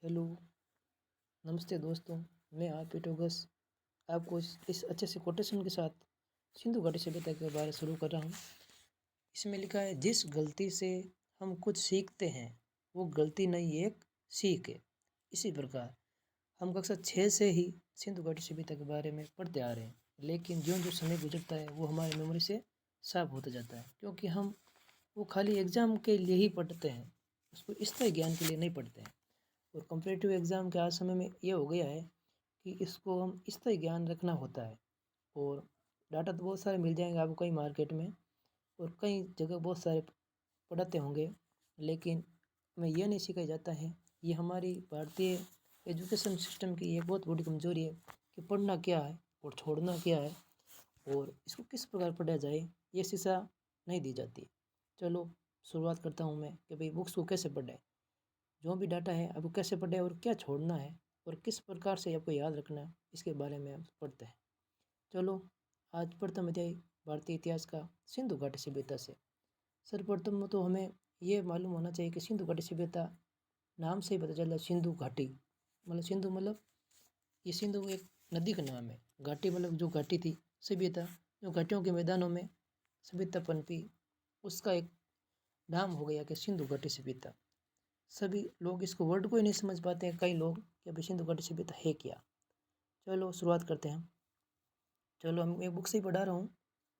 Hello, नमस्ते दोस्तों। मैं आर.पी. टोगस आपको इस अच्छे से कोटेशन के साथ सिंधु घाटी सभ्यता के बारे में शुरू कर रहा हूँ। इसमें लिखा है, जिस गलती से हम कुछ सीखते हैं वो गलती नहीं, एक सीख है। इसी प्रकार हम कक्षा 6 से ही सिंधु घाटी सभ्यता के बारे में पढ़ते आ रहे हैं, लेकिन ज्यों ज्यों समय गुजरता है वो हमारी मेमोरी से साफ होता जाता है, क्योंकि हम वो खाली एग्ज़ाम के लिए ही पढ़ते हैं, उसको स्थायी ज्ञान के लिए नहीं पढ़ते हैं। और कॉम्पिटिटिव एग्ज़ाम के आज समय में ये हो गया है कि इसको हम स्थायी ज्ञान रखना होता है। और डाटा तो बहुत सारे मिल जाएंगे आपको कई मार्केट में और कई जगह बहुत सारे पढ़ाते होंगे, लेकिन हमें यह नहीं सिखाया जाता है। ये हमारी भारतीय एजुकेशन सिस्टम की एक बहुत बड़ी कमज़ोरी है कि पढ़ना क्या है और छोड़ना क्या है और इसको किस प्रकार पढ़ा जाए, ये शिक्षा नहीं दी जाती। चलो शुरुआत करता हूँ मैं कि भाई बुक्स को कैसे पढ़ें, जो भी डाटा है आपको कैसे पढ़े और क्या छोड़ना है और किस प्रकार से आपको याद रखना है, इसके बारे में आप पढ़ते हैं। चलो आज प्रथम अध्याय भारतीय इतिहास का सिंधु घाटी सभ्यता से। सर्वप्रथम तो हमें ये मालूम होना चाहिए कि सिंधु घाटी सभ्यता नाम से ही पता चला। सिंधु घाटी मतलब सिंधु मतलब ये सिंधु एक नदी का नाम है। घाटी मतलब जो घाटी थी, सभ्यता जो घाटियों के मैदानों में सभ्यता पनपी, उसका एक नाम हो गया कि सिंधु घाटी सभ्यता। सभी लोग इसको वर्ड को ही नहीं समझ पाते हैं, कई लोग कि अभी सिंधु घाटी सभ्यता है क्या। चलो शुरुआत करते हैं। चलो हम एक बुक से ही पढ़ा रहा हूँ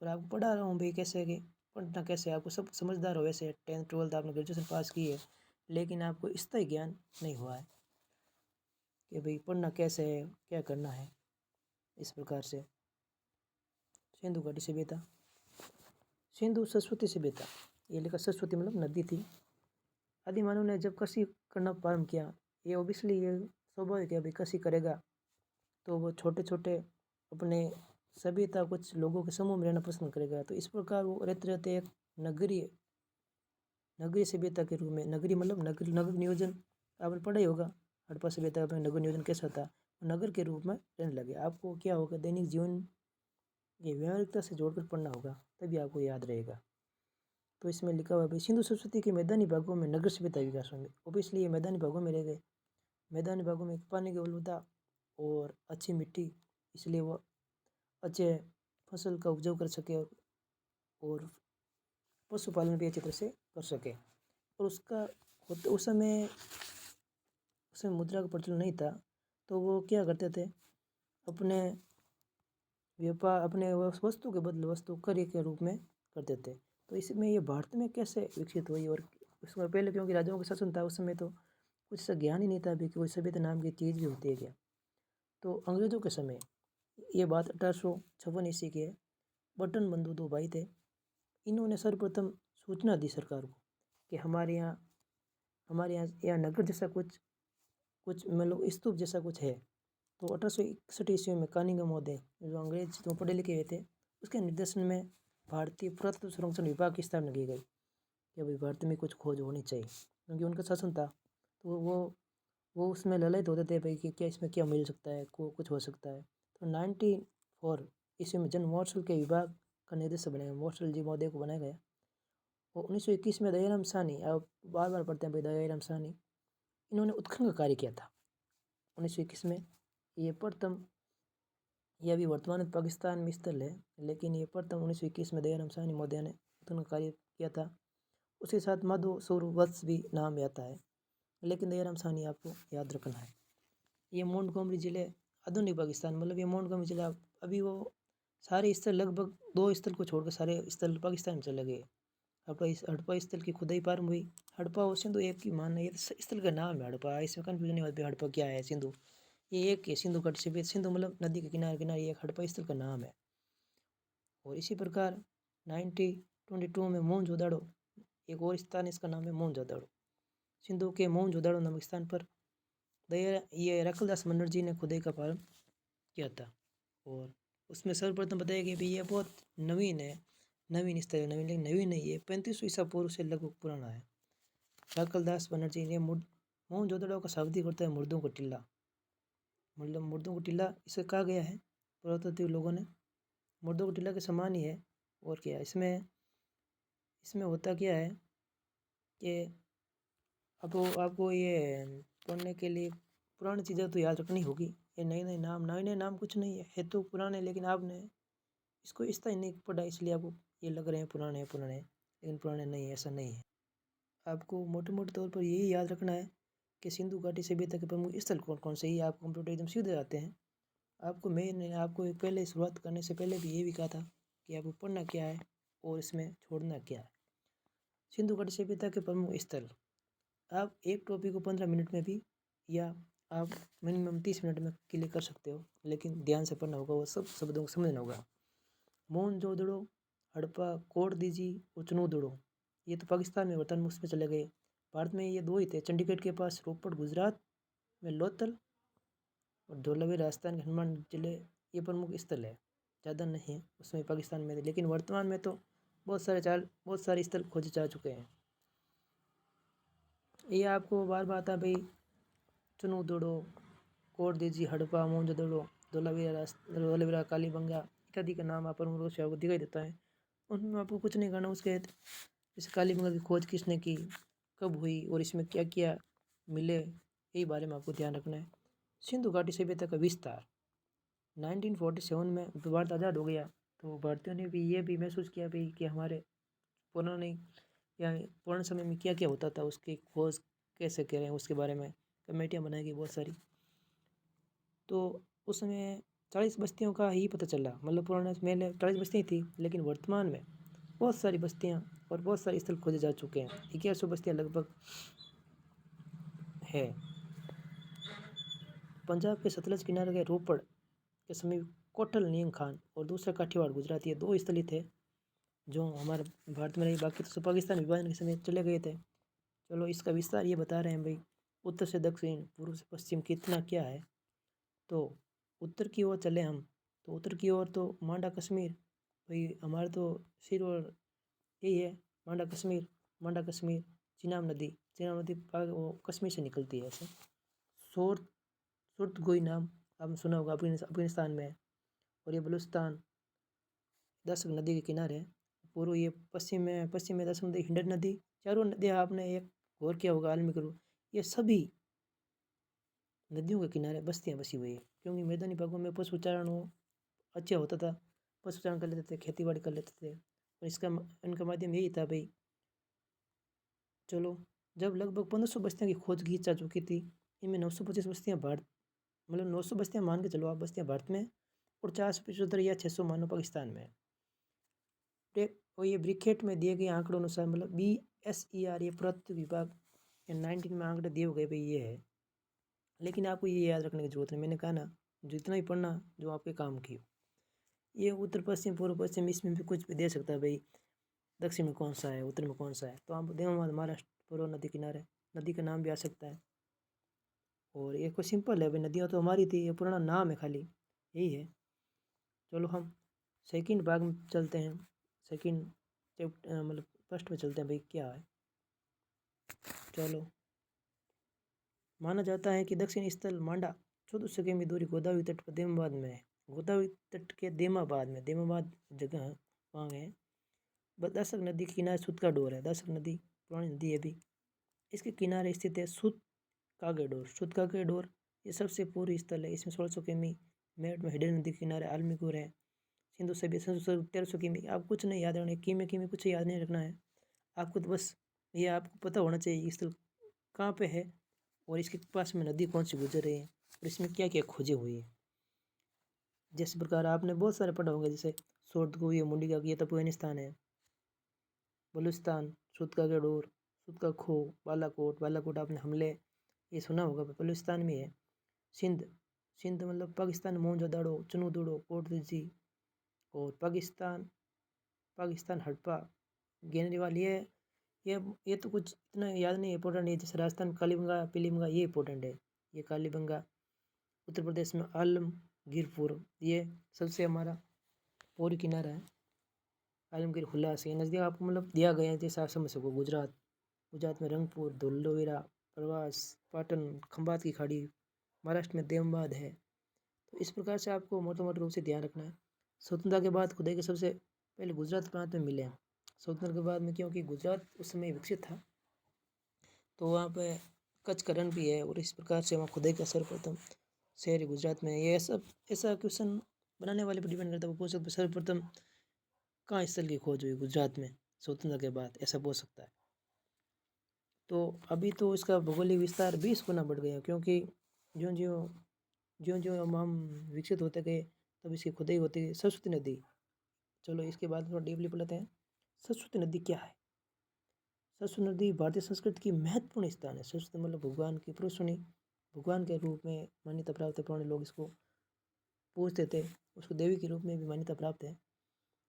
और आपको पढ़ा रहा हूँ भाई कैसे कि पढ़ना कैसे। आपको सब समझदार हो, वैसे 10th 12th आपने ग्रेजुएशन पास की है, लेकिन आपको स्थायी ज्ञान नहीं हुआ है कि भाई पढ़ना कैसे है, क्या करना है। इस प्रकार से सिंधु घाटी सभ्यता, सिंधु सरस्वती सभ्यता, ये लिखा सरस्वती मतलब नदी थी। आदि मानव ने जब कृषि करना प्रारंभ किया, ये ओबियसली ये स्वाभाविक है भाई कृषि करेगा तो वो छोटे छोटे अपने सभ्यता कुछ लोगों के समूह में रहना पसंद करेगा। तो इस प्रकार वो रहते रहते एक नगरीय नगरीय सभ्यता के रूप में, नगरी मतलब नगर नियोजन आपने पढ़ा ही होगा, हड़प्पा सभ्यता में नगर नियोजन कैसा था, नगर के रूप में रहने लगे। आपको क्या होगा, दैनिक जीवन ये व्यावहारिकता से जोड़कर पढ़ना होगा, तभी आपको याद रहेगा। तो इसमें लिखा हुआ भाई सिंधु सरस्वती के मैदानी भागों में नगर सभ्यता विकास होंगे। ओबियसली ये मैदानी भागों में रह गए। मैदानी भागों में पानी की उपलब्धता और अच्छी मिट्टी, इसलिए वो अच्छे फसल का उपजाऊ कर सके और पशुपालन भी अच्छी तरह से कर सके। और उसका उस समय मुद्रा का प्रचलन नहीं था, तो वो क्या करते थे, अपने व्यापार अपने वस्तु के बदले वस्तु क्रय के रूप में करते थे। तो इसमें ये भारत में कैसे विकसित हुई, और उसमें पहले क्योंकि राजाओं का शासन था उस समय, तो कुछ सा ज्ञान ही नहीं था अभी कि कोई सभ्यता नाम की चीज़ भी होती है क्या। तो अंग्रेज़ों के समय, ये बात 1856 ईस्वी की है। बटन बंधु दो भाई थे, इन्होंने सर्वप्रथम सूचना दी सरकार को कि हमारे यहाँ नगर जैसा कुछ कुछ मतलब स्तूप जैसा कुछ है। तो 1861 ईस्वी में कानिंघम महोदय, जो अंग्रेज जो पढ़े लिखे हुए थे, उसके निर्देशन में भारतीय पुरातत्व संरक्षण विभाग की स्थापना की गई कि भाई भारत में कुछ खोज होनी चाहिए, क्योंकि उनका शासन था। तो वो उसमें ललित होते थे भाई कि क्या इसमें क्या मिल सकता है, को कुछ हो सकता है। तो 1904 ईस्वी में जन महोत्सव के विभाग का निदेशक बनाया, महोत्सव जी महोदय को बनाया गया। और 1921 में दयाराम साहनी, आप बार बार पढ़ते हैं भाई दयाराम साहनी, इन्होंने उत्खनन का कार्य किया था 1921 में। ये प्रथम, ये अभी वर्तमान में पाकिस्तान में स्थल है, लेकिन ये प्रथम 1921 में दयाराम साहनी महोदय ने उत्खनन का कार्य किया था। उसके साथ माधो सूरवंश भी नाम आता है, लेकिन दयाराम साहनी आपको याद रखना है। ये मोंटगोमरी ज़िले आधुनिक पाकिस्तान, मतलब ये मोंटगोमरी ज़िला, अभी वो सारे स्थल लगभग 2 स्थल को छोड़कर सारे स्थल पाकिस्तान में चले गए। हड़प्पा स्थल की खुदाई प्रारंभ हुई। हड़प्पा और सिंधु एक ही मानना, ये स्थल का नाम है हड़प्पा, इसमें कन्फ्यूजन नहीं होती हड़प्पा क्या है, सिंधु ये एक है। सिंधु घाटी सभ्यता, सिंधु मतलब नदी के किनारे किनारे, एक हड़प्पा स्थल का नाम है। और इसी प्रकार 1922 में मोहनजोदाड़ो, एक और स्थान इसका नाम है मोहनजोदाड़ो। सिंधु के मोहनजोदाड़ो नामक स्थान पर ये रखलदास बनर्जी ने खुदाई का प्रारंभ किया था। और उसमें सर्वप्रथम बताया कि भाई ये बहुत नवीन है, नवीन स्थल है, नवीन लेकिन नवीन नहीं है, 3500 ईसा पूर्व से लगभग पुराना है। रखलदास बनर्जी ने मोहनजोदड़ो का शाब्दिक होता है मुर्दों को टिल्ला, मतलब मुर्दों को टिल्ला इसे कहा गया है पुरातत्व लोगों ने, मुर्दों को टिल्ला के समान ही है। और क्या इसमें इसमें होता क्या है कि अब आपको ये पढ़ने के लिए पुरानी चीज़ें तो याद रखनी होगी। ये नए नए नाम कुछ नहीं है तो पुराने, लेकिन आपने इसको इस तरह नहीं पढ़ा इसलिए आपको ये लग रहे हैं पुराने लेकिन पुराने नहीं है, ऐसा नहीं है। आपको मोटे मोटे तौर पर यही याद रखना है कि सिंधु घाटी सभ्यता के प्रमुख स्थल कौन कौन से, ही आप कंप्यूटर एकदम सीधे जाते हैं। मैंने आपको पहले शुरुआत करने से पहले भी ये भी कहा था कि आपको पढ़ना क्या है और इसमें छोड़ना क्या है। सिंधु घाटी सभ्यता के प्रमुख स्थल, आप एक टॉपिक को 15 मिनट में भी या आप मिनिमम 30 मिनट में क्लियर कर सकते हो, लेकिन ध्यान से पढ़ना होगा, वो सब शब्दों को समझना होगा। मोहनजोदड़ो, हड़प्पा, कोटदीजी और चनूदड़ो, ये तो पाकिस्तान में वर्तमान में उसमें चले गए। भारत में ये दो ही थे, चंडीगढ़ के पास रोपड़ गुजरात में लोथल और धौलावीरा राजस्थान के हनुमान जिले, ये प्रमुख स्थल है, ज़्यादा नहीं है उसमें पाकिस्तान में थे। लेकिन वर्तमान में तो बहुत सारे स्थल खोजे जा चुके हैं। ये आपको बार बार आता है भाई, चनूदड़ो, कोटदीजी, हड़प्पा, मोहनजोदड़ो, धौलावीरा, कालीबंगा इत्यादि का नाम आप प्रमुख रूप से आपको दिखाई देता है। उनमें आपको कुछ नहीं करना। उसके जैसे कालीबंगा की खोज किसने की, कब हुई और इसमें क्या क्या मिले, यही बारे में आपको ध्यान रखना है। सिंधु घाटी सभ्यता का विस्तार, 1947 में भारत आज़ाद हो गया तो भारतीयों ने भी ये भी महसूस किया भाई कि हमारे पुराने समय में क्या क्या होता था, उसकी खोज कैसे करें, उसके बारे में कमेटियाँ बनाई गई बहुत सारी। तो उस समय 40 बस्तियों का ही पता चला, मतलब पुराने पहले 40 बस्तियाँ थी, लेकिन वर्तमान में बहुत सारी बस्तियाँ और बहुत सारे स्थल खोजे जा चुके हैं। 1100 बस्तियाँ लगभग है। पंजाब के सतलज किनारे के रोपड़ के समीप कोटल नीम खान और दूसरा काठियावाड़ गुजरात, ये दो स्थल थे जो हमारे भारत में रही, बाकी तो पाकिस्तान विभाजन के समय चले गए थे। चलो इसका विस्तार ये बता रहे हैं भाई, उत्तर से दक्षिण, पूर्व से पश्चिम कितना क्या है। तो उत्तर की ओर चले हम, तो उत्तर की ओर तो मांडा कश्मीर, भाई हमारे तो सिर और यही है मांडा कश्मीर, चिनाब नदी वो कश्मीर से निकलती है ऐसे। सुरतगोई नाम आपने सुना होगा, अफगानिस्तान में है। और ये बलूचिस्तान दशक नदी के किनारे है। पूर्व ये पश्चिम में दशक नदी, हिंडन नदी, चारों नदियाँ आपने एक गौर किया होगा आलमी करो, ये सभी नदियों के किनारे बस्तियाँ बसी हुई है। क्योंकि मैदानी भागों में पशु चारण अच्छा होता था, पशु चारण कर लेते थे, खेती बाड़ी कर लेते थे, और इनका माध्यम यही था भाई। चलो जब लगभग 1500 बस्तियों की खोज की जा चुकी थी, इनमें 925 बस्तियाँ भारत, मतलब 900 बस्तियाँ मान के चलो आप, बस्तियाँ भारत में, और 475 या 600 मानो पाकिस्तान में। और ये ब्रिकेट में दिए गए आंकड़ों अनुसार, मतलब BSER, ये पुरातत्व विभाग 19 में आंकड़े दिए गए भाई ये है। लेकिन आपको ये याद रखने की जरूरत नहीं, मैंने कहा ना जितना ही पढ़ना जो आपके काम की हो। ये उत्तर पश्चिम, पूर्व पश्चिम, इसमें भी कुछ भी दे सकता है भाई, दक्षिण में कौन सा है, उत्तर में कौन सा है, तो आप देवमाद महाराष्ट्र पूर्व नदी किनारे, नदी का नाम भी आ सकता है। और ये कोई सिंपल है भाई, नदियाँ तो हमारी थी, ये पुराना नाम है खाली, यही है। चलो हम सेकंड भाग में चलते हैं, सेकंड चैप्टर मतलब फर्स्ट में चलते हैं भाई, क्या है। चलो, माना जाता है कि दक्षिण स्थल मांडा 1400 किमी दूरी गोदावरी तट पर देमाबाद में है। गोदावरी तट के देमाबाद जगह है, वहाँ है। दशक नदी के किनारे सुत का डोर है, दशक नदी पुरानी नदी है भी, इसके किनारे स्थित है सुत कागे डोर, ये सबसे पूर्वी स्थल है। इसमें 1600 किमी मेरठ में हिडन नदी के किनारे आलमीपुर है। सिंधु सभ्य 1300 किमी, आप कुछ नहीं याद रखना, किमी कुछ याद नहीं रखना है आपको, तो बस ये आपको पता होना चाहिए स्थल कहाँ पे है और इसके पास में नदी कौन सी गुजर रही है और इसमें क्या क्या खोजे हुई है। जैसे प्रकार आपने बहुत सारे पढ़ा होंगे, जैसे सोरदगोई, मुंडिका, ये तो अफगानिस्तान है। बलूचिस्तान, सुत का गडोर, सुत का खो, बालाकोट आपने हमले ये सुना होगा, बलूचिस्तान में है। सिंध मतलब पाकिस्तान, मोहनजोदड़ो, चनूदड़ो, कोटदीजी, और पाकिस्तान हड़प्पा, गेनरीवाल, ये तो कुछ इतना याद नहीं इंपॉर्टेंट है। जैसे राजस्थान कालीबंगा, पीलीबंगा, ये इंपॉर्टेंट है। ये कालीबंगा उत्तर प्रदेश में आलमगीरपुर, ये सबसे हमारा पूर्वी किनारा है। आलमगीर हुल्लास, ये नज़दीक आपको मतलब दिया गया है, जैसे आप समझ सको। गुजरात में रंगपुर, धौलावीरा, प्रवास, पाटन, खंभात की खाड़ी, महाराष्ट्र में देवबाद है। तो इस प्रकार से आपको मोटे रूप से ध्यान रखना है। स्वतंत्रता के बाद खुदाई के सबसे पहले गुजरात प्रांत में मिले हैं। स्वतंत्रता के बाद में, क्योंकि गुजरात उस समय विकसित था, तो वहाँ पे कच्छ का रण भी है और इस प्रकार से वहाँ खुदाई का सर्वप्रथम शहर है गुजरात में। ये ऐसा क्वेश्चन बनाने वाले पर डिपेंड करता है। वो पूछ सकते हैं सर्वप्रथम कहाँ स्थल की खोज हुई गुजरात में स्वतंत्रता के बाद, ऐसा बोल सकता है। तो अभी तो इसका भौगोलिक विस्तार 20 गुना बढ़ गया, क्योंकि ज्यों ज्यों ज्यों ज्यों हम विकसित होते गए तब इसकी खुदाई होती गई। सरस्वती नदी, चलो इसके बाद थोड़ा डीपली पढ़ते हैं। सरस्वती नदी क्या है? सरस्वती नदी भारतीय संस्कृति की महत्वपूर्ण स्थान है। सरस्वती मतलब भगवान की पुरुषनी, भगवान के रूप में मान्यता प्राप्त है। पुराने लोग इसको पूजते थे, उसको देवी के रूप में भी मान्यता प्राप्त है।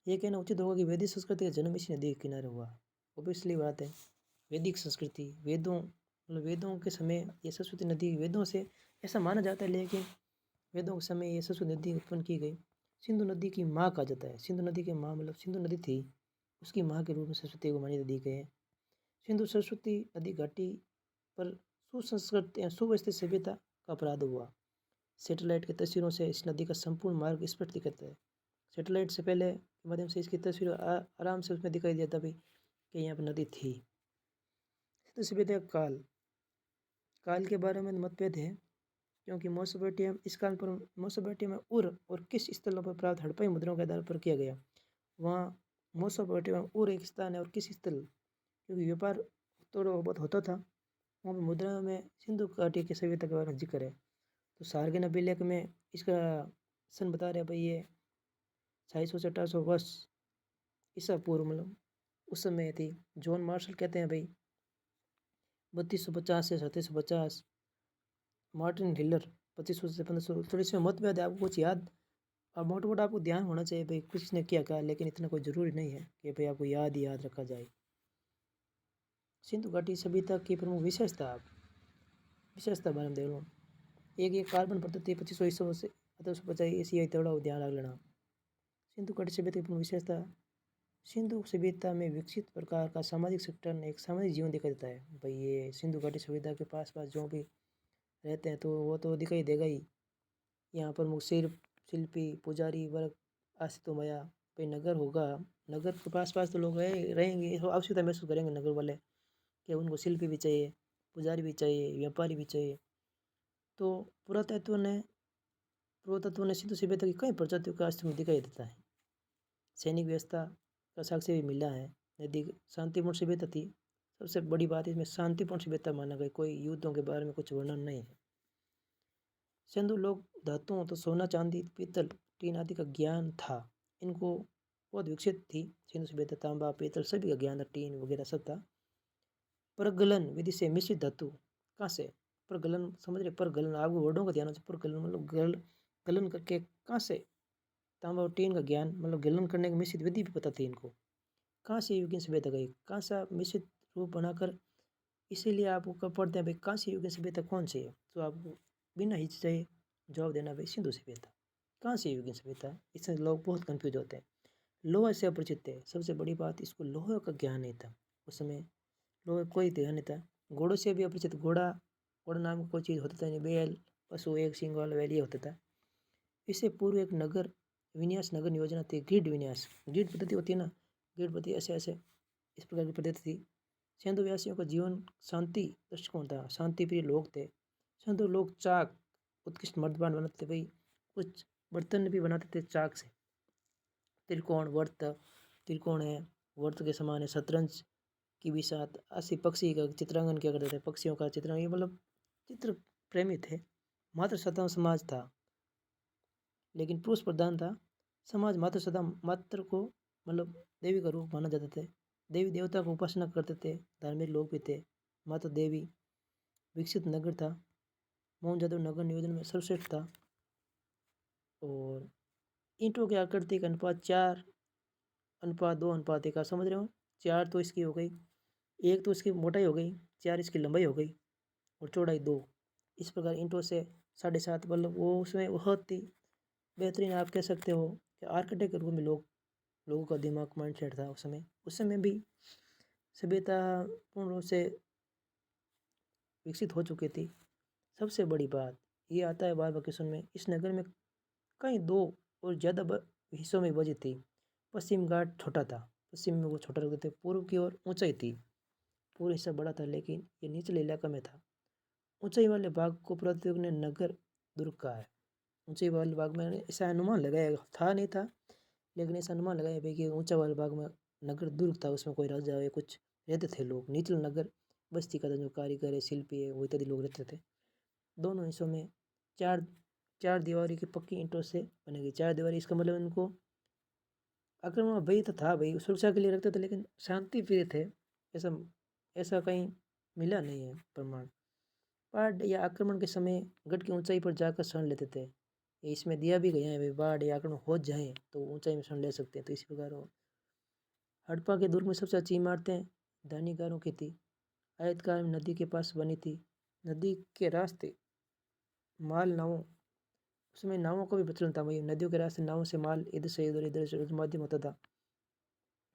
ये कहना उचित होगा कि वैदिक संस्कृति का जन्म इसी नदी के किनारे हुआ। ऑब्वियसली बात है, वैदिक संस्कृति वेदों मतलब वेदों के समय ये सरस्वती नदी, वेदों से ऐसा माना जाता है, लेकिन वेदों के समय ये सरस्वती नदी उत्पन्न की गई। सिंधु नदी की माँ कहा जाता है। सिंधु नदी की माँ मतलब सिंधु नदी थी, उसकी माँ के रूप में सरस्वती को मान्यता दी गई है। सिंधु सरस्वती नदी घाटी पर सुसंस्कृत या सुव्यवस्थित सभ्यता का अपराध हुआ। सैटेलाइट की तस्वीरों से इस नदी का संपूर्ण मार्ग स्पष्ट दिखता है। सैटेलाइट से पहले के माध्यम से इसकी तस्वीर आराम से उसमें दिखाई देता भी कि यहाँ पर नदी थी। सिंधु सभ्यता काल, काल के बारे में मतभेद है, क्योंकि मेसोपोटामिया इस काल पर मेसोपोटामिया में उर और किस स्थलों पर प्राप्त हड़प्पा मुद्राओं के आधार पर किया गया। वहाँ मेसोपोटामिया में उर एक स्थान है और किस स्थल, क्योंकि व्यापार थोड़ा बहुत होता था वहाँ पर मुद्रा में सिंधु घाटी की सभ्यता के बारे में जिक्र है। तो सारगन अभिलेख में इसका सन बता रहे हैं भाई ये 2600 से 1800 वर्ष ईसा पूर्व मतलब उस समय थी। जॉन मार्शल कहते हैं भाई 3250 से 3750, मार्टिन हिलर 2500 से 1500। थोड़ी इसमें मतभेद है, आपको कुछ याद और मोटा मोटा आपको ध्यान होना चाहिए भाई कुछ ने क्या कहा, लेकिन इतना कोई ज़रूरी नहीं है कि भाई आपको याद ही याद रखा जाए। सिंधु घाटी सभ्यता की प्रमुख विशेषता बारे में देख लो। एक ये कार्बन पद्धति 2500 ईस्वी से 1850 एशियाई तड़ा ध्यान रख लेना। सिंधु घाटी सभ्यता की प्रमुख विशेषता, सिंधु सभ्यता में विकसित प्रकार का सामाजिक संगठन, एक सामाजिक जीवन दिखाई देता है। भाई ये सिंधु घाटी सभ्यता के पास जो भी रहते हैं तो वो तो दिखाई देगा ही। यहाँ पर मुख्य शिल्पी, पुजारी वर्ग आश्रित माया, भाई नगर होगा, नगर के पास तो लोग रहेंगे, आवश्यकता महसूस करेंगे नगर वाले कि उनको शिल्पी भी चाहिए, पुजारी भी चाहिए, व्यापारी भी चाहिए। तो पुरातत्व ने सिंधु सभ्यता की कई प्रजातियों का अस्तित्व दिखाई देता है। सैनिक व्यवस्था का साक्ष्य भी मिला है। यदि शांतिपूर्ण सभ्यता थी, सबसे बड़ी बात इसमें शांतिपूर्ण सभ्यता माना गया, कोई युद्धों के बारे में कुछ वर्णन नहीं है। सिंधु लोग धातुओं तो सोना चांदी पीतल टीन आदि का ज्ञान था, इनको बहुत विकसित थी सिंधु सभ्यता। तांबा पीतल सभी का ज्ञान था, टीन वगैरह सब था। परगलन विधि से मिश्रित धातु कहाँ से, परगलन समझ रहे, परगलन आपको वर्डों का ध्यान हो। परगलन मतलब गलन करके कहाँ से, तांबा और टीन का ज्ञान मतलब गलन करने की मिश्रित विधि भी पता थी इनको। कहाँ से युगीन सभ्यता गई, कहाँ सा मिश्रित रूप बनाकर, इसीलिए आपको कब पढ़ते हैं भाई कहाँ से युगीन सभ्यता कौन सी है, तो आपको बिना हिचकिचाए जवाब देना भाई सिंधु सभ्यता। कहाँ से युगीन सभ्यता, इससे लोग बहुत कंफ्यूज होते हैं। लोहा से अपरिचित है, सबसे बड़ी बात इसको लोहे का ज्ञान नहीं था उस समय, लोहे कोई ध्यान नहीं था। घोड़ों से भी अपरिचित, घोड़ा घोड़ा नाम की कोई चीज़ होता था नहीं, बैल पशु एक सिंग वाला बैल ये होता था। इससे पूर्व एक नगर विन्यास, नगर योजना थी, ग्रिड विन्यास, ग्रिड पद्धति होती है ना, ग्रिड पद्धति ऐसे ऐसे इस प्रकार की पद्धति थी। सिंधु व्यासियों का जीवन शांति दृष्टिकोण था, शांति प्रिय लोग थे। सिंधु लोग चाक उत्कृष्ट मर्दबान बनाते थे भाई, कुछ बर्तन भी बनाते थे चाक से। त्रिकोण वर्त, त्रिकोण है वर्त के समान है, शतरंज की भी साथ ऐसी पक्षी का चित्रांकन किया करते थे, पक्षियों का चित्रांकन, ये मतलब चित्र प्रेमी थे। मातृ सत्ता समाज था, लेकिन पुरुष प्रधान था समाज। मातृ सत्ता, मातृ को मतलब देवी का रूप माना जाता था, देवी देवता को उपासना करते थे, धार्मिक लोग भी थे। माता देवी, विकसित नगर था, मोहनजोदड़ो नगर नियोजन में सर्वश्रेष्ठ था। और ईंटों की आकृति का अनुपात 4:2:1 का समझ रहे हो। 4 तो इसकी हो गई, 1 तो इसकी मोटाई हो गई, 4 इसकी लंबाई हो गई और चौड़ाई 2। इस प्रकार ईंटों से 7.5 मतलब वो उसमें बहुत ही बेहतरीन आप कह सकते हो कि आर्किटेक्ट के रूप में लोगों का दिमाग माइंडसेट था उस समय। उस समय भी सभ्यता पूर्ण रूप से विकसित हो चुकी थी। सबसे बड़ी बात ये आता है बार क्वेश्चन में, इस नगर में कई 2 और ज़्यादा हिस्सों में विभाजित थी। पश्चिम घाट छोटा था, पश्चिम में वो छोटा रखते थे, पूर्व की ओर ऊंचाई थी, पूर्व हिस्सा बड़ा था लेकिन ये निचले इलाका में था। ऊंचाई वाले भाग को पुरातात्विक ने नगर दुर्ग कहा है। ऊंचाई वाले भाग में ऐसा अनुमान लगाया था, नहीं था, लेकिन ऐसा अनुमान लगाया भाई कि ऊंचा वाले भाग में नगर दुर्ग था, उसमें कोई राजा या कुछ रहते थे लोग। निचला नगर बस्ती का था, जो कारीगर है, शिल्पी है, वो इत्यादि लोग रहते थे। दोनों हिस्सों में चार चार दीवारी की पक्की ईंटों से बनेगी। चार दीवारी, इसका मतलब उनको आक्रमण भय तो था भाई, सुरक्षा के लिए रखते थे, लेकिन शांति प्रिय थे, ऐसा ऐसा कहीं मिला नहीं है प्रमाण। बाढ़ या आक्रमण के समय गढ़ की ऊंचाई पर जाकर शरण लेते थे। ये इसमें दिया भी गया है भाई, बाढ़ या आक्रमण हो जाए तो ऊंचाई में शरण ले सकते हैं। तो इसी प्रकार हड़प्पा के दुर्ग में सबसे अच्छी इमारतें धानीकारों की थी। आयतकार में नदी के पास बनी थी। नदी के रास्ते माल नावों, उसमें नावों का भी प्रचलन था भाई। नदियों के रास्ते नावों से माल इधर से उधर माध्यम होता था,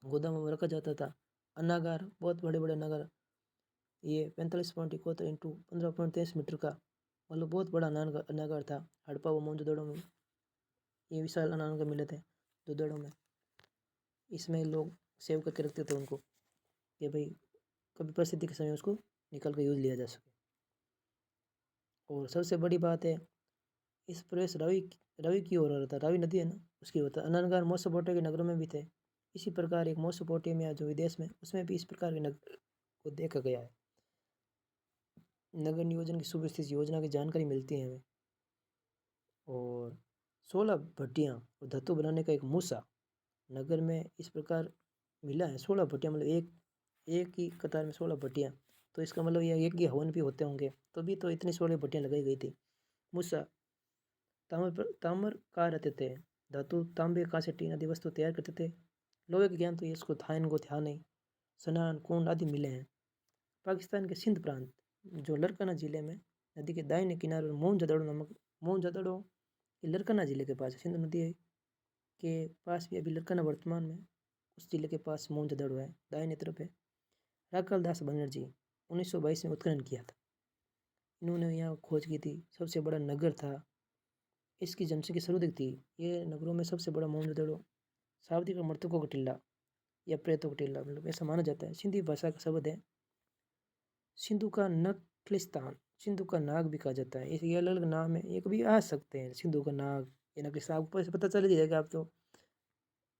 गोदामों में रखा जाता था। अनागार, बहुत बड़े बड़े अनागार, ये 45.71 इंटू 15.23 मीटर का, मतलब बहुत बड़ा अनागार था हड़प्पा व मोहनजोदड़ो में। ये विशाल अनागार मिले थे जोदड़ो में। इसमें लोग सेव करके रखते थे उनको, कि भाई कभी परिस्थिति के समय उसको निकाल कर यूज लिया जा सके। और सबसे बड़ी बात है, इस प्रवेश रावी की ओर हो रहा था। रावी नदी है ना, उसकी होता। अनागार मेसोपोटामिया के नगरों में भी थे। इसी प्रकार एक मेसोपोटामिया जो विदेश में, उसमें भी इस प्रकार के नगर को देखा गया है। नगर नियोजन की सुव्यवस्थित योजना की जानकारी मिलती है हमें। और 16 भट्टियाँ और धातु बनाने का एक मूसा नगर में इस प्रकार मिला है। 16 भट्टियाँ, मतलब एक ही कतार में 16 भट्टियाँ, तो इसका मतलब यह एक ही हवन भी होते होंगे, तभी तो इतनी 16 भट्टियाँ लगाई गई थी। मूसा ताम्र कहा रहते थे। धातु तांबे कांसे टीन आदि वस्तु तैयार करते थे। लोहे के ज्ञान तो ये इसको था, इनको था नहीं। स्नान कुंड आदि मिले हैं। पाकिस्तान के सिंध प्रांत, जो लरकाना जिले में नदी के दाहिने किनारे मोहनजोदड़ो ये लरकाना जिले के पास है। सिंधु नदी के पास भी अभी लरकाना वर्तमान में उस जिले के पास मोहनजोदड़ो है, दाहिने तरफ है। राखाल दास बनर्जी 1922 में उत्खनन किया था। इन्होंने यहाँ खोज की थी। सबसे बड़ा नगर था, इसकी जनसंख्या सर्वाधिक थी। ये नगरों में सबसे बड़ा मोहनजोदड़ो। शाब्दिक मृतकों का टिल्ला या प्रेतों का टिल्ला, मतलब ऐसा माना जाता है। सिंधी भाषा का शब्द है सिंधु का नखलिस्तान। सिंधु का नाग भी कहा जाता है। ये अलग अलग नाम है, ये कभी आ सकते हैं। सिंधु का नाग या नखलिस्तान, आपको ऐसे पता चल जाएगा। आप तो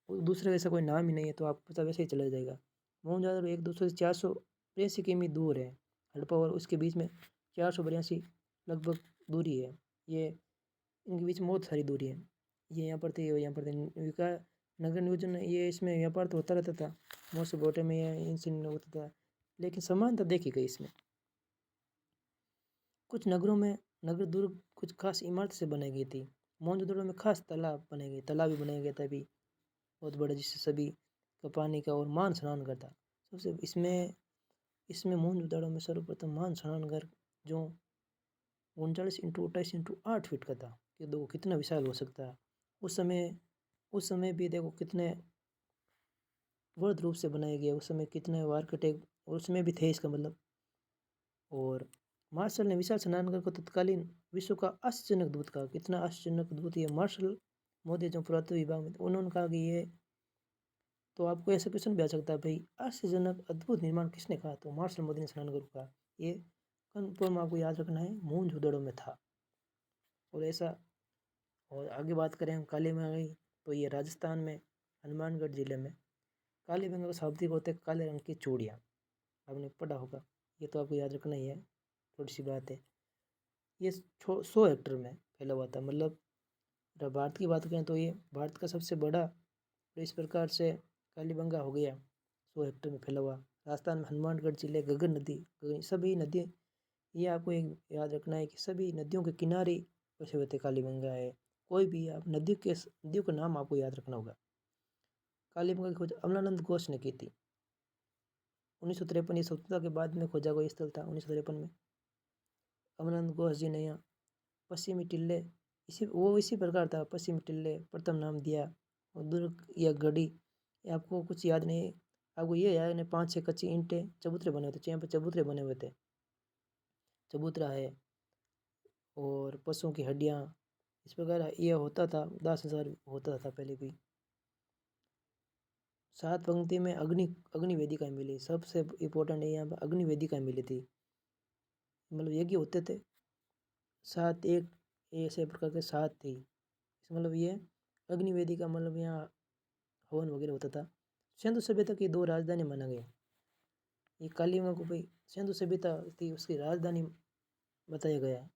दूसरे वैसा कोई नाम ही नहीं है, तो आपको पता वैसे ही चला जाएगा। मोहनजोदड़ो एक दूसरे से 483 किमी दूर है। हड़प्पा और उसके बीच में 482 लगभग दूरी है। ये इनके बीच में बहुत सारी दूरी है। ये यहाँ पर थे, ये यहाँ पर थे। नगर नियोजन ये इसमें व्यापार तो होता रहता था, मोस्ट बोटे में इनसे होता था, लेकिन समानता देखी गई इसमें। कुछ नगरों में नगर दुर्ग कुछ खास इमारत से बनाई गई थी। मोहनजोदड़ो में खास तालाब बनाए गए, तालाब भी बनाया गया था अभी बहुत बड़ा, जिससे सभी का पानी का और मान स्नान घर था। सबसे इसमें इसमें मोहनजोदड़ो में सर्वप्रथम मान स्नान घर जो 39 इंटू 28 इंटू 8 फीट का था, कि देखो कितना विशाल हो सकता है। उस समय भी देखो कितने वृहद रूप से बनाए गए। उस समय कितने आर्किटेक्ट उसमें भी थे, इसका मतलब। और मार्शल ने विशाल स्नानघर को तत्कालीन विश्व का आश्चर्यजनक दूत कहा। कितना आश्चर्यजनक दूत ये मार्शल मोदी जो पुरातत्व विभाग में, उन्होंने कहा कि ये, तो आपको ऐसा क्वेश्चन भी आ सकता है भाई, आश्चर्यजनक अद्भुत निर्माण किसने कहा? तो मार्शल मोदी ने स्नानघर को कहा। ये कन्फर्म आपको याद रखना है, मोहनजोदड़ो में था। और ऐसा, और आगे बात करें हम कालीबंगा की, तो ये राजस्थान में हनुमानगढ़ जिले में कालीबंगा का शाब्दिक होते हैं काले रंग की चूड़ियाँ। आपने पढ़ा होगा, ये तो आपको याद रखना ही है, थोड़ी सी बात है। ये 100 हेक्टर में फैला हुआ था। मतलब अगर भारत की बात करें तो ये भारत का सबसे बड़ा, तो इस प्रकार से कालीबंगा हो गया 100 हेक्टर में फैला हुआ। राजस्थान में हनुमानगढ़ जिले, गगन नदी, सभी नदी, ये आपको एक याद रखना है कि सभी नदियों के किनारे बसे हुए थे। कालीबंगा है, कोई भी आप नदियों का नाम आपको याद रखना होगा। कालीबंगा की खोज अमलानंद घोष ने की थी 1953। ये स्वतंत्रता के बाद में खोजा गया स्थल था 1953 में। अमलानंद घोष जी ने यहाँ पश्चिमी टिल्ले, इसी प्रकार था। पश्चिमी टिल्ले प्रथम नाम दिया। और दुर्ग या गढ़ी, आपको कुछ याद नहीं, आपको ये याद नहीं, 5-6 कच्ची ईंटें चबूतरे बने हुए थे। यहाँ पर चबूतरे बने हुए थे, चबूतरा है। और पशुओं की हड्डियाँ, इस प्रकार ये होता था। दाह संस्कार होता था पहले भी। 7 पंक्ति में अग्नि वेदिकाएँ मिली, सबसे इम्पोर्टेंट है यहाँ पर अग्नि वेदिकाएँ मिली थी। मतलब यज्ञ होते थे, 7 एक ऐसे प्रकार के 7 थी। मतलब ये अग्निवेदी का मतलब यहाँ हवन वगैरह होता था। सिंधु सभ्यता की 2 राजधानी माना गया। ये कालीगंगा को भाई सिंधु सभ्यता थी उसकी राजधानी बताया गया है।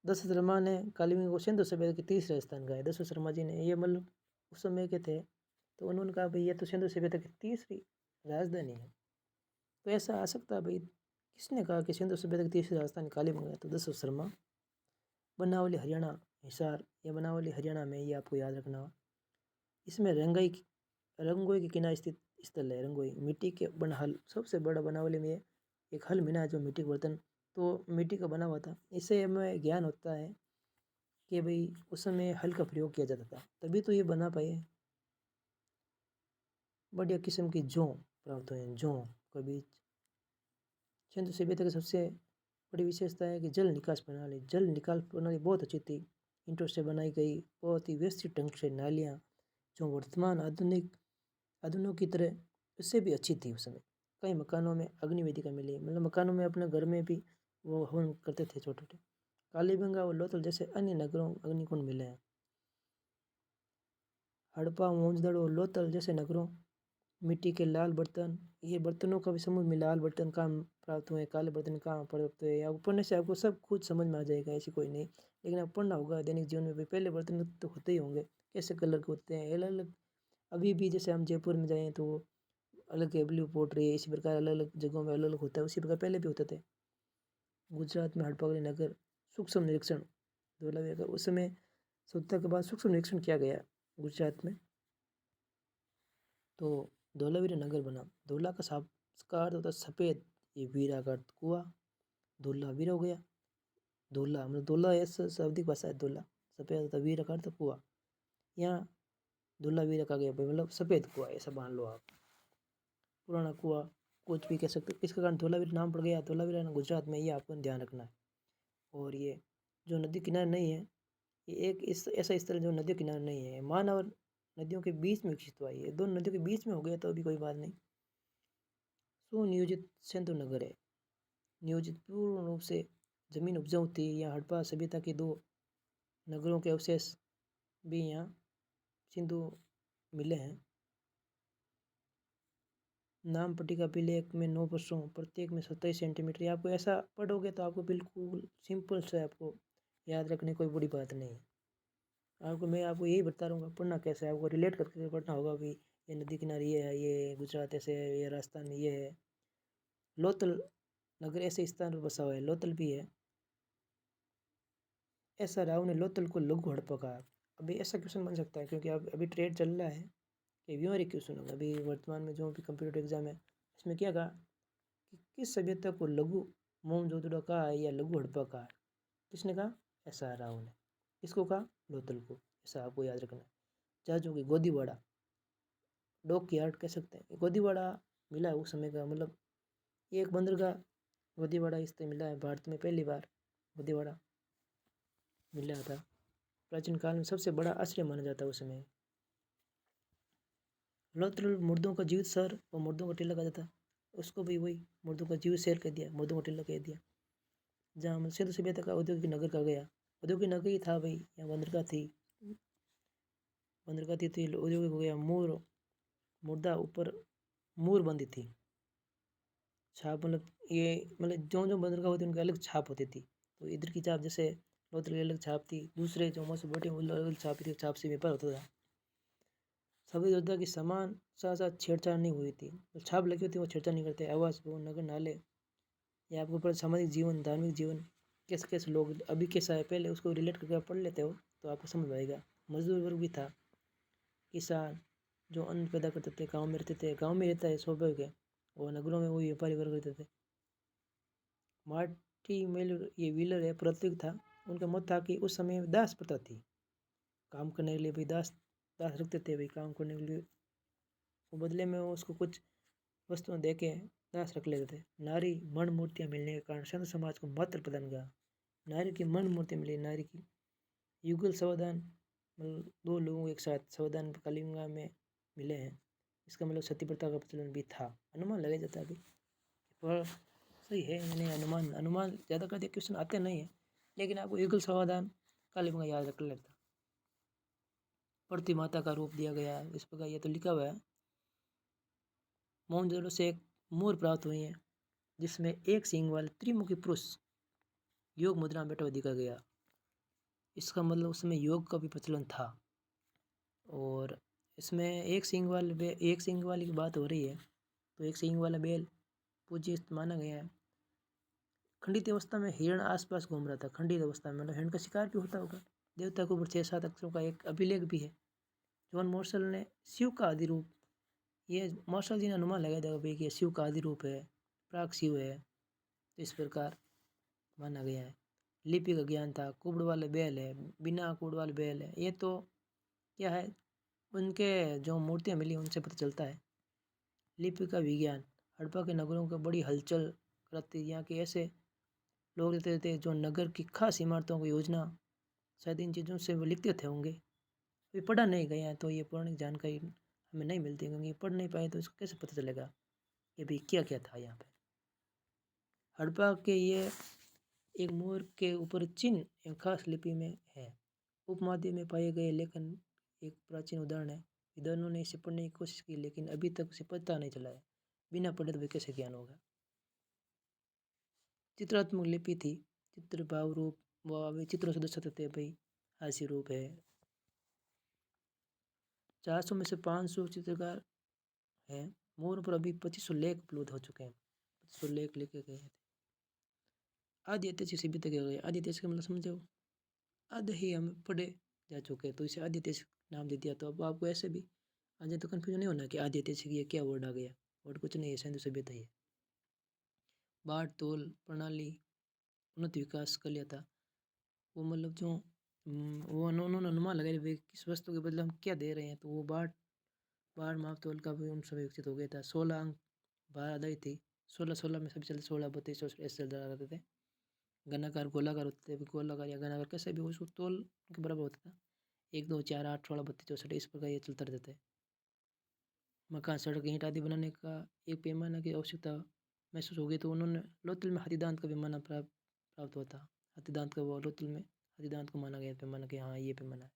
दशरथ शर्मा ने कालीगंगा को सिंधु सभ्यता की तीसरा स्थान कहा है। दशरथ शर्मा जी ने ये मतलब उस समय के थे, तो उन्होंने कहा भाई ये तो सिंधु सभ्यता की तीसरी राजधानी है। तो ऐसा आ सकता है भाई, किसने कहा कि सिंधु सभ्यता की तीसरी राजधानी कालीगंगा है? तो दशरथ शर्मा। बनावली हरियाणा हिसार, ये बनावली हरियाणा में, ये आपको याद रखना हो। इसमें रंगोई के किनारे स्थित स्थल है। रंगोई मिट्टी के बना हल, सबसे बड़ा बनावली में एक हल मिला है जो मिट्टी का बर्तन, तो मिट्टी का बना हुआ था। इससे हमें ज्ञान होता है कि भाई उस समय हल का प्रयोग किया जाता था, तभी तो ये बना पाए। बढ़िया किस्म की जौ प्राप्त हुए हैं, जौ के बीज। सिंधु सभ्यता की सबसे बड़ी विशेषता है कि जल निकास प्रणाली, जल निकास प्रणाली बहुत अच्छी थी, ईंटों से बनाई गई, बहुत ही व्यवस्थित ढंग से नालियाँ, जो वर्तमान आधुनिक की तरह उससे भी अच्छी थी उस समय। कई मकानों में अग्निवेदिका मिली, मतलब मकानों में अपने घर में भी वो हवन करते थे छोटे छोटे। कालीगंगा और लोथल जैसे अन्य नगरों अग्निकुंड मिले हैं। हड़प्पा, मोहनजोदड़ो और लोथल जैसे नगरों मिट्टी के लाल बर्तन, ये बर्तनों का भी समूह में लाल बर्तन कहाँ प्राप्त हुए, काले बर्तन कहाँ प्राप्त हुए, या पढ़ने से आपको सब कुछ समझ में आ जाएगा, ऐसी कोई नहीं। लेकिन आप पढ़ना होगा दैनिक जीवन में भी। पहले बर्तन तो होते ही होंगे, कैसे कलर के होते हैं, अलग अलग। अभी भी जैसे हम जयपुर में जाएँ तो अलग है, ब्लू पोट्री, इसी प्रकार अलग अलग जगहों में अलग अलग होता है, उसी प्रकार पहले भी होते थे। गुजरात में हड़प्पा नगर सूक्ष्म निरीक्षण धोलावीरा का, उस समय स्वतंत्रता के बाद सूक्ष्म निरीक्षण किया गया गुजरात में, तो धोलावीरा नगर बना। धोला का का अर्थ होता है सफ़ेद, ये वीरा का अर्थ कुआं, धोला वीरा हो गया। धोला मतलब धोला ऐसा शाब्दिक भाषा है, धोला सफ़ेद होता है, वीरा का अर्थ कुआं, यहाँ धोला वीरा का गया भाई, मतलब सफ़ेद कुआं ऐसा मान लो आप, पुराना कुआं कुछ भी कह सकते हो। किसके कारण धोलावीरा नाम पड़ गया? धोलावीरा गुजरात में, ये आपको ध्यान रखना है। और ये जो नदी किनारे नहीं है, ये एक इस ऐसा स्थल जो नदी किनारे नहीं है, मान और नदियों के बीच में विकसित हुआ है। ये दोनों नदियों के बीच में हो गया तो अभी कोई बात नहीं। सुनियोजित सिंधु नगर है, नियोजित पूर्ण रूप से जमीन उपजाऊ थी। यहाँ हड़प्पा सभ्यता के 2 नगरों के अवशेष भी यहाँ सिंधु मिले हैं। नाम पट्टिका अभिलेख में 9 प्रश्नों, प्रत्येक में 27 सेंटीमीटर। ये आपको ऐसा पढ़ोगे तो आपको बिल्कुल सिंपल से आपको याद रखने कोई बड़ी बात नहीं है। मैं आपको यही बता रहूँगा, पढ़ना कैसे है, आपको रिलेट करके पढ़ना होगा भी। ये नदी किनारे ये है, ये गुजरात ऐसे है, ये राजस्थान ये है। लोथल नगर ऐसे स्थान पर बसा हुआ है, लोथल भी है। ऐसा राव ने लोथल को लघु हड़प्पा कहा। अभी ऐसा क्वेश्चन बन सकता है क्योंकि अब अभी ट्रेड चल रहा है, ये व्यावहारिक क्वेश्चन होगा। अभी वर्तमान में जो भी कंप्यूटर एग्जाम है, इसमें क्या कहा कि किस सभ्यता को लघु मोहनजोदड़ो कहा है या लघु हड़प्पा कहा है? किसने कहा? ऐसा राव ने। किसको कहा? लोथल को। ऐसा आपको याद रखना है। जहाजों की गोदीवाड़ा, डॉक यार्ड कह सकते हैं, गोदीवाड़ा मिला है उस समय का, मतलब ये एक बंदरगाह गोदीवाड़ा इससे मिला है। भारत में पहली बार गोदीवाड़ा मिला था। प्राचीन काल में सबसे बड़ा आश्रय माना जाता है उस समय। लोथल मुर्दों का जीवित शहर और मुर्दों का टीला कहा जाता है, उसको भी वही मुर्दों का जीवित शहर कह दिया, मुर्दों का टीला कह दिया। जहाँ सिंधु सभ्यता का औद्योगिक नगर कहा गया, औद्योगिक नगर ही था भाई, यहाँ बंदरगाह थी, बंदरगाह थी औद्योगिक हो गया। मुर्दा ऊपर मूर बंदी थी, छाप मतलब ये मतलब जो बंदरगाह होती उनकी अलग छाप होती थी। तो इधर की छाप जैसे लोथल की अलग छाप थी, दूसरे जो मौसम बोटे अलग छाप थी, छाप से व्यापार होता था। सभी योद्धा की समान साथ साथ छेड़छाड़ नहीं हुई थी, तो छाप लगी होती वो छेड़छाड़ नहीं करते। आवास भवन नगर नाले, ये आपको ऊपर सामाजिक जीवन धार्मिक जीवन कैसे कैसे लोग अभी कैसा है पहले उसको रिलेट करके आप पढ़ लेते हो तो आपको समझ आएगा। मजदूर वर्ग भी था, किसान जो अन्न पैदा करते थे, गाँव में रहते थे, गाँव में रहता है स्वाभाविक है, और नगरों में वही व्यापारी वर्ग रहते थे। मार्टी मेल ये व्हीलर है प्रतीक था, उनका मत था कि उस समय दास प्रथा थी, काम करने के लिए भी दास दास रखते थे भाई, काम करने के लिए, वो बदले में उसको कुछ वस्तुएं दे के दास रख लेते थे। नारी मण मूर्तियाँ मिलने के कारण संत समाज को महत्व प्रदान किया। नारी की मण मूर्ति मिली, नारी की युगल समाधान, मतलब 2 लोगों एक साथ समाधान कलिंगा में मिले हैं। इसका मतलब सती प्रथा का प्रचलन भी था, अनुमान लगाया जाता है अभी। पर सही है। मैंने अनुमान अनुमान ज़्यादा कर दिया, क्वेश्चन आते नहीं है, लेकिन आपको युगल समाधान कालीबंगा याद रख लेता। प्रतिमाता का रूप दिया गया है इस प्रकार, ये तो लिखा हुआ है। मोहनजोदड़ो से एक मोर प्राप्त हुई है जिसमें एक सींग वाले त्रिमुखी पुरुष योग मुद्रा में बैठा हुआ दिखा गया। इसका मतलब उसमें योग का भी प्रचलन था। और इसमें एक सींग वाली की बात हो रही है, तो एक सींग वाला बैल पूज्य माना गया है। खंडित अवस्था में हिरण आसपास घूम रहा था। खंडित अवस्था में मतलब हिरण का शिकार भी होता होगा। देवता के ऊपर 6-7 अक्षरों का एक अभिलेख भी है। जॉन मॉर्शल ने शिव का आदि रूप, ये मॉर्शल जी ने अनुमान लगाया था भाई कि शिव का आदि रूप है, प्राग शिव है, तो इस प्रकार माना गया है। लिपि का ज्ञान था। कुबड़ वाले बैल है, बिना कुबड़ वाले बैल है, ये तो क्या है, उनके जो मूर्तियाँ मिली उनसे पता चलता है। लिपि का विज्ञान, हड़प्पा के नगरों का बड़ी हलचल करती। यहाँ के ऐसे लोग रहते थे जो नगर की खास इमारतों की योजना, शायद इन चीज़ों से वो लिखते थे होंगे। अभी पढ़ा नहीं गया है तो ये पौराणिक जानकारी हमें नहीं मिलती, क्योंकि पढ़ नहीं पाए तो इसको कैसे पता चलेगा कि भाई क्या क्या था यहाँ पे। हड़प्पा के ये एक मोर के ऊपर चिन्ह एक खास लिपि में है। उपमहाद्वीप में पाए गए लेखन एक प्राचीन उदाहरण है। विद्वानों ने इसे पढ़ने की कोशिश की लेकिन अभी तक उसे पता नहीं चला है। बिना पढ़े तो कैसे ज्ञान होगा। चित्रात्मक लिपि थी। चित्र भाव रूप व चित्रों से दर्शाते थे भाई, हास्य रूप है। 400 में से 500 चित्रकार हैं। मोर पर अभी 2500 लेख उपलब्ध हो चुके हैं। 2500 लेख लिखे गए हैं। आदि ऐतिहासिक सभ्यता क्या गए। आदि ऐतिहासिक मतलब समझो, आधे ही हम पढ़े जा चुके हैं तो इसे आदि ऐतिहासिक नाम दे दिया। तो अब आपको ऐसे भी आ जाए तो कन्फ्यूजन नहीं होना कि आदि ऐतिहासिक ये क्या वर्ड आ गया। वर्ड कुछ नहीं है, सिंधु सभ्यता ही है। बाढ़ तोल प्रणाली उन्नत विकास कर लिया था। वो मतलब जो वो उन्होंने अनुमान लगाया भाई किस वस्तु के बदले हम क्या दे रहे हैं, तो वो बाढ़ बाढ़ माप तोल का भी उनसे विकसित हो गया था। 16 अंक बाढ़ आदाई थी। 16 में सबसे चलते 16 32 ऐसे करते थे। घनाकार गोलाकार होते थे, गोलाकार या घनाकार कैसे भी उसको तोल के बराबर होता था। 1 2 4 8 16 32 64 इस प्रकार ये चलता रहता है। मकान सड़क ईंट आदि बनाने का एक पैमाना की आवश्यकता महसूस हो गई तो उन्होंने लोथल में हाथीदांत का पैमाना प्राप्त हुआ था। हाथीदांत का वो लोथल में हाथीदांत को माना गया पैमाना कि हाँ ये पैमाना है।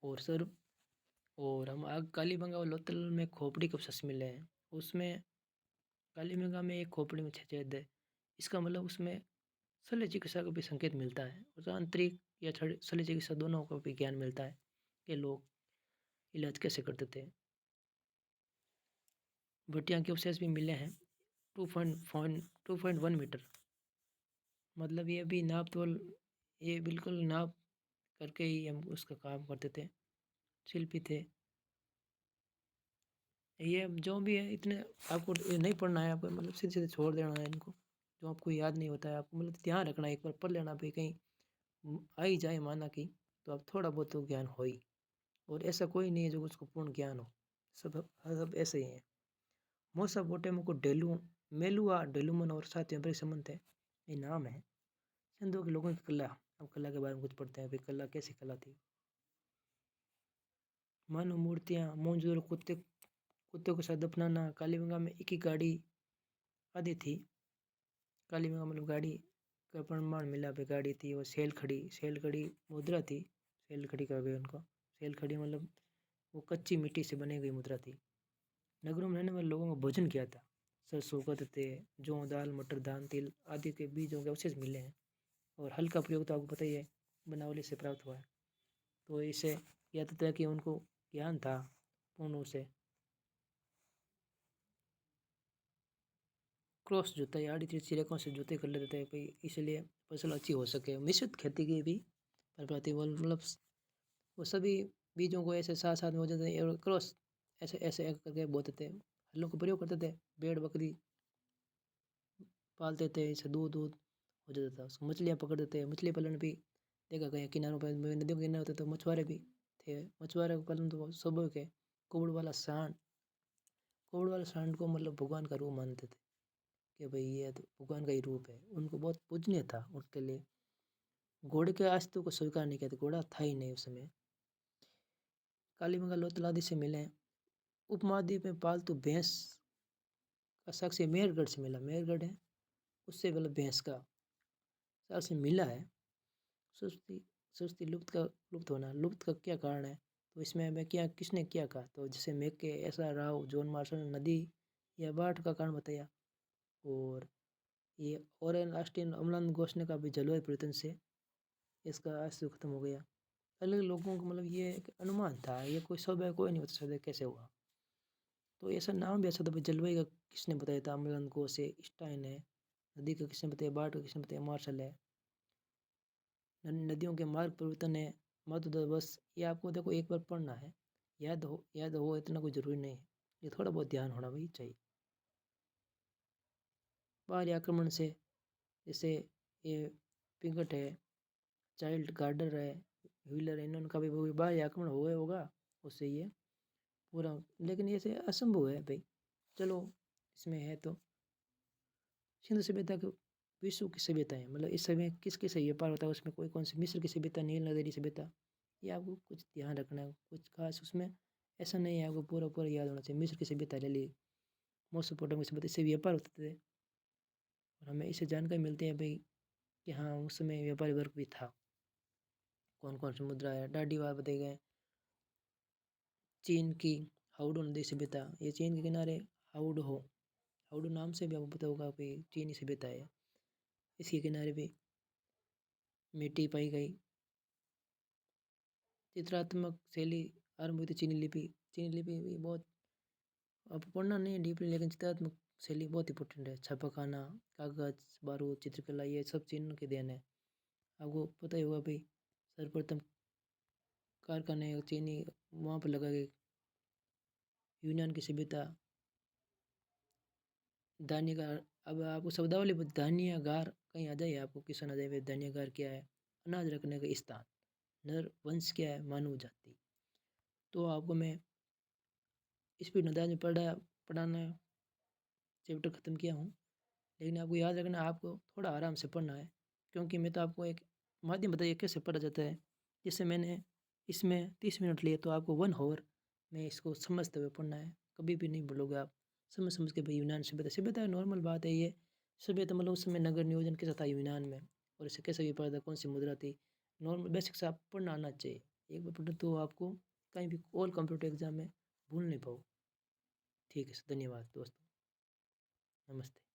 और सर और हम आग कालीबंगा और लोथल में खोपड़ी कब से मिले हैं। उसमें कालीबंगा में एक खोपड़ी में 6 छेद है। इसका मतलब उसमें शल्य चिकित्सा का भी संकेत मिलता है और आंतरिक या शल्य चिकित्सा दोनों का भी ज्ञान मिलता है कि लोग इलाज कैसे करते थे। भटिया के अवशेष भी मिले हैं। 2.1 मीटर, मतलब ये भी नाप तोल, ये बिल्कुल नाप करके ही हम उसका काम करते थे। शिल्पी थे ये जो भी है। इतने आपको नहीं पढ़ना है, आपको मतलब सीधे सीधे छोड़ देना है इनको। जो आपको याद नहीं होता है आपको मतलब ध्यान रखना है, एक बार पढ़ लेना भाई कहीं आ ही जाए माना कि, तो आप थोड़ा बहुत तो ज्ञान हो ही। और ऐसा कोई नहीं है जो उसको पूर्ण ज्ञान हो, सब ऐसे ही हैं। मोसा बोटेमो को डेलू मेलुआ डेलुमन और साथियों बड़े संबंध थे, ये नाम है। सिंधु के लोगों की कला, अब कला के बारे में कुछ पढ़ते हैं भाई, कला कैसी कला थी। मानव मूर्तियाँ, मोहनजोदड़ो कुत्ते के साथ दफनाना, कालीबंगा में एक ही गाड़ी आदि थी। कालीबंगा मतलब गाड़ी का प्रमाण मिला पे गाड़ी थी। वो सेल खड़ी मुद्रा थी। सेल खड़ी कहा गया उनको। सेल खड़ी मतलब वो कच्ची मिट्टी से बनी गई मुद्रा थी। नगरों में रहने वाले लोगों को भोजन किया था। सरसों गदते जौ दाल मटर धान तिल आदि के बीजों के अवशेष मिले हैं। और हल का प्रयोग तो आपको पता ही है, बनावली से प्राप्त हुआ है। तो इसे यह तथ्य कि उनको ज्ञान था पूर्ण से। क्रॉस जुताई आड़ी तिरछी रेखाओं से जुताई कर लेते थे भाई, इसलिए फसल अच्छी हो सके। मिश्रित खेती की भी प्रति मतलब वो सभी बीजों को ऐसे साथ साथ में हो जाते थे और क्रॉस ऐसे ऐसे करके बोते थे। हलों का प्रयोग करते थे। भेड़ बकरी पालते थे, इससे दूध दूध हो जाता था। उसको मछलियाँ पकड़ते थे। मछली पालन भी देखा गया किनारों पर, नदियों के किनारे होते तो मछुआरे भी थे। मछुआरे का पालन तो स्वाभाविक है। कुबड़ वाला सांड को मतलब भगवान का रूप मानते थे कि भाई ये तो भगवान का ही रूप है। उनको बहुत पूजनीय था उनके लिए। घोड़े के अस्तित्व को स्वीकार नहीं किया, घोड़ा था ही नहीं उस समय। कालीबंगा लोथल आदि से मिले। उपमहाद्वीप में पालतू भैंस का साक्ष्य मेहरगढ़ से मिला। मेहरगढ़ है उससे मतलब भैंस का साल से मिला है। सुस्ती सुस्ती लुप्त होना, लुप्त का क्या कारण है? तो इसमें हमें क्या किसने क्या कहा? तो जैसे मैके, एसा राव, जॉन मार्शल ने नदी या बाढ़ का कारण बताया। और ये ओरेन ऑस्टिन अम्लान घोष ने कहा भी जलवायु परिवर्तन से इसका अस्तित्व खत्म हो गया। अलग लोगों को मतलब ये एक अनुमान था, ये कोई सब है, कोई नहीं बता सकता कैसे हुआ। तो ऐसा नाम भी ऐसा था भाई, जलवायु का किसने बताया था? अम्लान घोष है, स्टाइन है। नदी का किसने बताया? बाढ़ का किसने बताया? मार्शल है। नदियों के मार्ग परिवर्तन है, मधुद बस। ये आपको देखो एक बार पढ़ना है, याद हो इतना कोई ज़रूरी नहीं है। ये थोड़ा बहुत ध्यान होना भाई चाहिए। बाहरी आक्रमण से जैसे ये पिंगट है, चाइल्ड गार्डर है, व्हीलर है, इन्होंने का भी वो बाहरी आक्रमण हुआ होगा, उससे ये पूरा। लेकिन ये से असंभव है भाई। चलो इसमें है तो सिंधु सभ्यता के विश्व की सभ्यता है, मतलब इस समय किसकी सही व्यापार होता है उसमें कोई कौन सी मिस्र की सभ्यता, नील नदेरी सभ्यता, ये आपको कुछ ध्यान रखना है। कुछ खास उसमें ऐसा नहीं है, आपको पूरा पूरा याद होना चाहिए। मिस्र की सभ्यता ले ली, मेसोपोटामिया की सभ्यता, इससे व्यापार होते थे और हमें इससे जानकारी मिलती है भाई कि हाँ उस समय व्यापारी वर्ग भी था। कौन कौन सी मुद्रा है, डाडी वार बताए गए। चीन की हाउडो नदी सभ्यता, ये चीन के किनारे हाउडो नाम से भी आपको पता होगा भाई, चीनी सभ्यता है। इसके किनारे भी मिट्टी पाई गई। चित्रात्मक शैली आरंभ हुई थी चीनी लिपि। चीनी लिपि भी बहुत, अब पढ़ना नहीं है डीपली, लेकिन चित्रात्मक शैली बहुत इंपॉर्टेंट है। छापाखाना, कागज, बारूद, चित्रकला, ये सब चीन के देन है। आपको पता ही होगा भाई, सर्वप्रथम कारखाने चीनी वहाँ पर लगा गए। यूनान की सभ्यता, धान्यगार। अब आपको शब्दावली धान्यगार कहीं आ जाए, आपको क्वेश्चन आ जाए धान्यगार क्या है? अनाज रखने का स्थान। नर वंश क्या है? मानव जाति। तो आपको मैं स्पीड अंदाज में पढ़ाना चैप्टर ख़त्म किया हूँ। लेकिन आपको याद रखना, आपको थोड़ा आराम से पढ़ना है, क्योंकि मैं तो आपको एक माध्यम बताइए कैसे पढ़ा जाता है। जैसे मैंने इसमें 30 मिनट लिए, तो आपको 1 आवर में इसको समझते हुए पढ़ना है। कभी भी नहीं बोलोगे आप, समझ समझ के भाई। यूनान सभ्यता, सभ्यता नॉर्मल बात है ये। सभ्यता मतलब उस समय नगर नियोजन कैसा था यूनान में, और इसे कैसे व्यापार था, कौन सी मुद्रा थी, नॉर्मल बेसिक से आप पढ़ना आना चाहिए। एक बार पढ़ो तो आपको कहीं भी ऑल कंप्यूटर एग्जाम में भूल नहीं पाओ। ठीक है, धन्यवाद दोस्तों, नमस्ते।